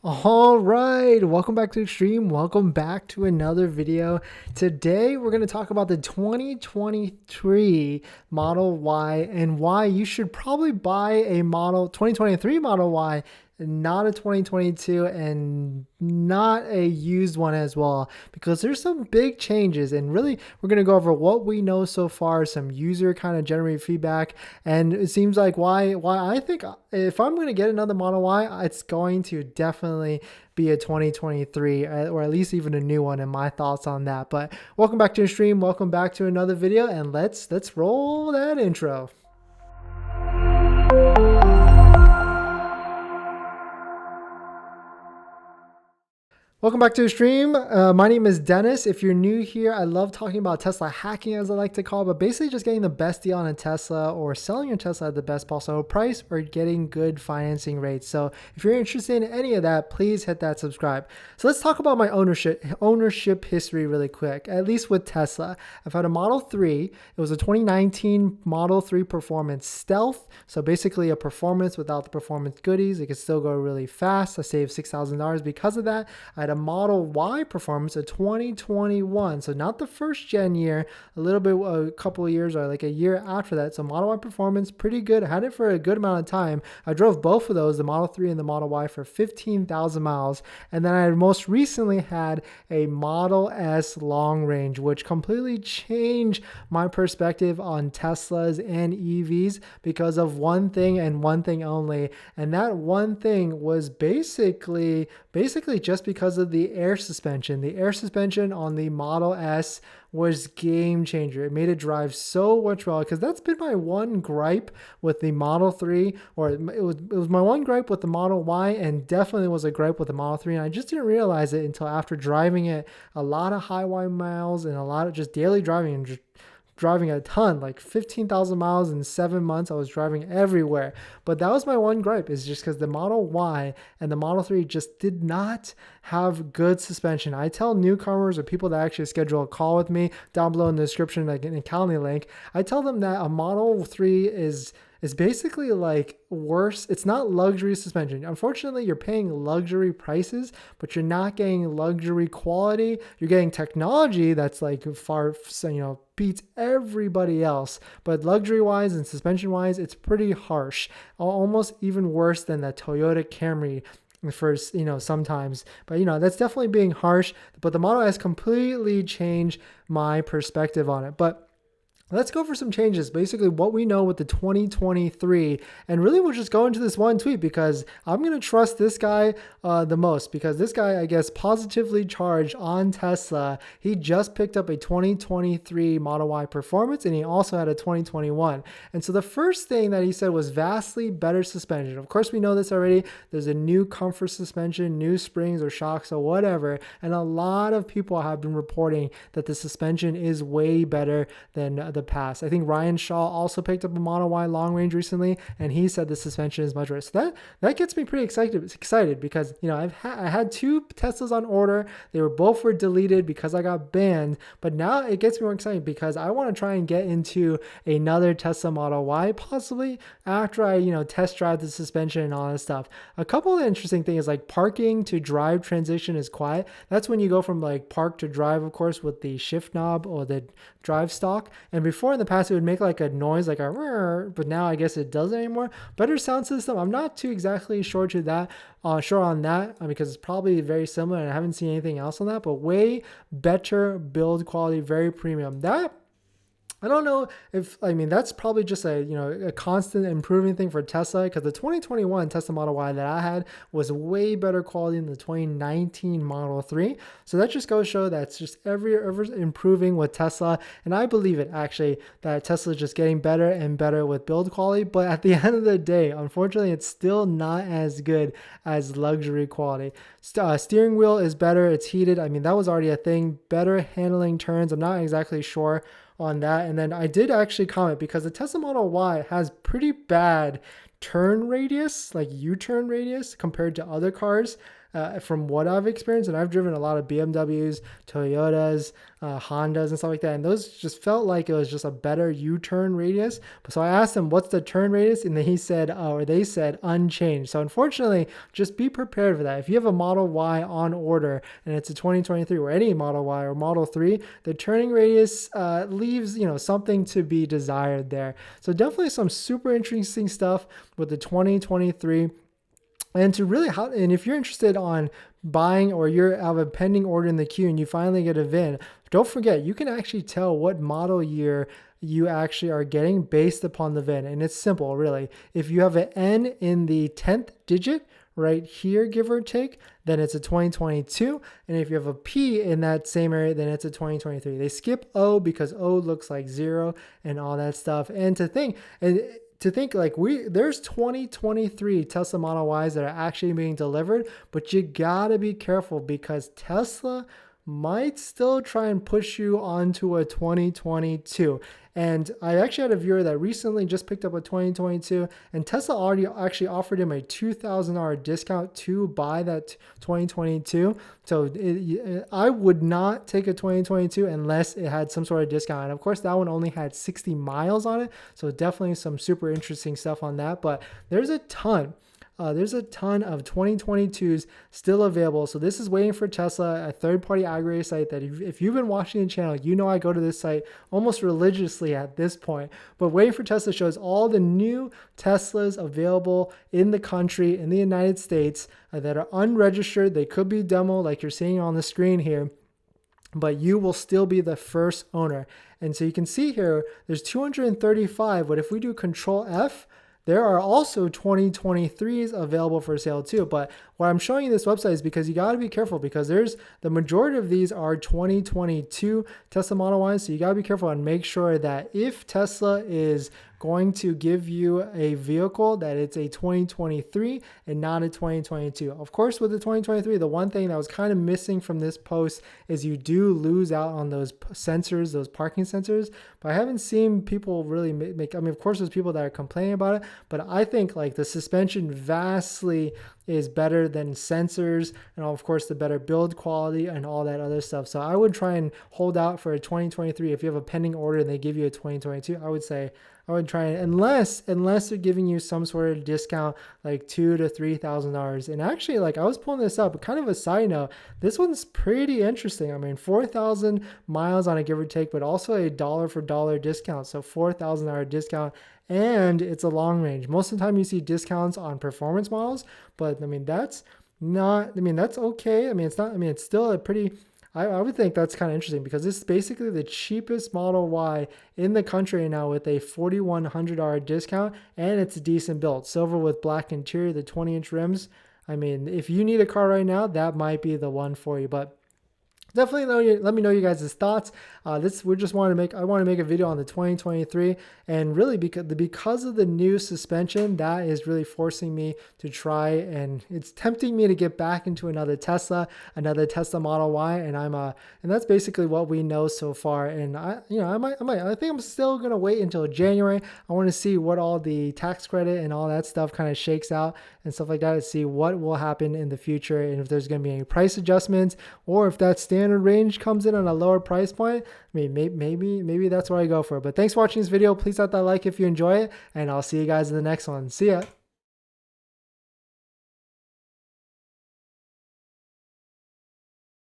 All right, welcome back to Extreme. Welcome back to another video. Today we're going to talk about the 2023 Model Y and why you should probably buy a 2023 Model Y, not a 2022 and not a used one as well, because there's some big changes. And really, we're going to go over what we know so far, some user kind of generated feedback, and it seems like why I think if I'm going to get another Model Y, it's going to definitely be a 2023 or at least even a new one, and my thoughts on that. But welcome back to the stream, welcome back to another video, and let's roll that intro. Welcome back to the stream. My name is Dennis. If you're new here, I love talking about Tesla hacking, as I like to call it, but basically just getting the best deal on a Tesla or selling your Tesla at the best possible price or getting good financing rates. So if you're interested in any of that, please hit that subscribe. So let's talk about my ownership history really quick, at least with Tesla. I've had a Model 3. It was a 2019 Model 3 Performance Stealth. So basically a performance without the performance goodies. It could still go really fast. I saved $6,000 because of that. I had a Model Y Performance, a 2021, so not the first gen year, a couple of years or like a year after that. So Model Y Performance, pretty good. I had it for a good amount of time. I drove both of those, the Model 3 and the Model Y, for 15,000 miles. And then I most recently had a Model S long range, which completely changed my perspective on Teslas and EVs because of one thing and one thing only. And that one thing was basically just because of the air suspension. The air suspension on the Model S was game changer. It made it drive so much well, because that's been my one gripe with the Model 3, or it was my one gripe with the Model Y, and definitely was a gripe with the Model 3, and I just didn't realize it until after driving it a lot of highway miles and a lot of just daily driving and just driving a ton, like 15,000 miles in 7 months. I was driving everywhere. But that was my one gripe, is just because the Model Y and the Model 3 just did not have good suspension. I tell newcomers or people that actually schedule a call with me down below in the description, like in a calendar link, I tell them that a Model 3 is basically like worse. It's not luxury suspension. Unfortunately, you're paying luxury prices, but you're not getting luxury quality. You're getting technology that's like far, beats everybody else. But luxury wise and suspension wise, it's pretty harsh. Almost even worse than the Toyota Camry first, sometimes. But that's definitely being harsh. But the Model S completely changed my perspective on it. But let's go for some changes, basically what we know with the 2023, and really we'll just go into this one tweet because I'm going to trust this guy the most, because this guy, I guess, positively charged on Tesla. He just picked up a 2023 Model Y Performance, and he also had a 2021. And so the first thing that he said was vastly better suspension. Of course, we know this already. There's a new comfort suspension, new springs or shocks or whatever, and a lot of people have been reporting that the suspension is way better than the past. I think Ryan Shaw also picked up a Model Y long range recently, and he said the suspension is much better. So that gets me pretty excited because I had two Teslas on order. They both were deleted because I got banned, but now it gets me more excited because I want to try and get into another Tesla Model Y, possibly after I test drive the suspension and all that stuff. A couple of interesting things, like parking to drive transition is quiet. That's when you go from like park to drive, of course, with the shift knob or the drive stalk. And before in the past, it would make like a noise, like a, but now I guess it doesn't anymore. Better sound system. I'm not too exactly sure on that because it's probably very similar, and I haven't seen anything else on that. But way better build quality, very premium. That, I don't know if, that's probably just a constant improving thing for Tesla, because the 2021 Tesla Model Y that I had was way better quality than the 2019 Model 3. So that just goes to show that's just ever improving with Tesla. And I believe it, actually, that Tesla is just getting better and better with build quality. But at the end of the day, unfortunately, it's still not as good as luxury quality. Steering wheel is better. It's heated. That was already a thing. Better handling turns. I'm not exactly sure on that. And then I did actually comment, because the Tesla Model Y has pretty bad turn radius, like U-turn radius, compared to other cars. from what I've experienced, and I've driven a lot of BMWs, Toyotas, Hondas and stuff like that, and those just felt like it was just a better U-turn radius. So I asked him, what's the turn radius? And then he said, or they said, unchanged. So unfortunately, just be prepared for that. If you have a Model Y on order and it's a 2023 or any Model Y or Model 3, the turning radius leaves, something to be desired there. So definitely some super interesting stuff with the 2023. And to really, and if you're interested on buying or you have a pending order in the queue and you finally get a VIN, don't forget, you can actually tell what model year you actually are getting based upon the VIN. And it's simple, really. If you have an N in the 10th digit right here, give or take, then it's a 2022. And if you have a P in that same area, then it's a 2023. They skip O because O looks like 0 and all that stuff. And to think like there's 2023 Tesla Model Ys that are actually being delivered, but you gotta be careful because Tesla might still try and push you onto a 2022. And I actually had a viewer that recently just picked up a 2022, and Tesla already actually offered him a $2,000 discount to buy that 2022. So I would not take a 2022 unless it had some sort of discount. And of course, that one only had 60 miles on it. So definitely some super interesting stuff on that. But there's a ton. There's a ton of 2022s still available. So this is waiting for Tesla, a third-party aggregator site that if you've been watching the channel, you know I go to this site almost religiously at this point. But waiting for Tesla shows all the new Teslas available in the country, in the United States, that are unregistered. They could be demo like you're seeing on the screen here, but you will still be the first owner. And so you can see here, there's 235, but if we do Control F, there are also 2023s available for sale too. But why I'm showing you this website is because you got to be careful, because the majority of these are 2022 Tesla Model Ys. So you got to be careful and make sure that if Tesla is going to give you a vehicle, that it's a 2023 and not a 2022. Of course, with the 2023, the one thing that was kind of missing from this post is you do lose out on those sensors, those parking sensors. But I haven't seen people really make, I mean, of course, there's people that are complaining about it, but I think like the suspension vastly is better than sensors, and of course the better build quality and all that other stuff. So I would try and hold out for a 2023. If you have a pending order and they give you a 2022, I would try and unless they're giving you some sort of discount, like $2,000 to $3,000. And actually, like I was pulling this up, kind of a side note, this one's pretty interesting. I mean, 4,000 miles on it, give or take, but also a dollar for dollar discount. So $4,000 discount, and it's a long range. Most of the time you see discounts on performance models, but I mean, that's okay. I mean, it's still a pretty, I would think that's kind of interesting, because this is basically the cheapest Model Y in the country now with a $4,100 discount, and it's a decent build. Silver with black interior, the 20-inch rims. I mean, if you need a car right now, that might be the one for you. But definitely let me know you guys' thoughts. I want to make a video on the 2023, and really because of the new suspension, that is really forcing me to try, and it's tempting me to get back into another Tesla Model Y, and that's basically what we know so far. And I think I'm still gonna wait until January. I want to see what all the tax credit and all that stuff kind of shakes out and stuff like that, to see what will happen in the future, and if there's going to be any price adjustments, or if that standard range comes in on a lower price point. I mean, maybe that's what I go for. But thanks for watching this video. Please hit that like if you enjoy it, and I'll see you guys in the next one. See ya.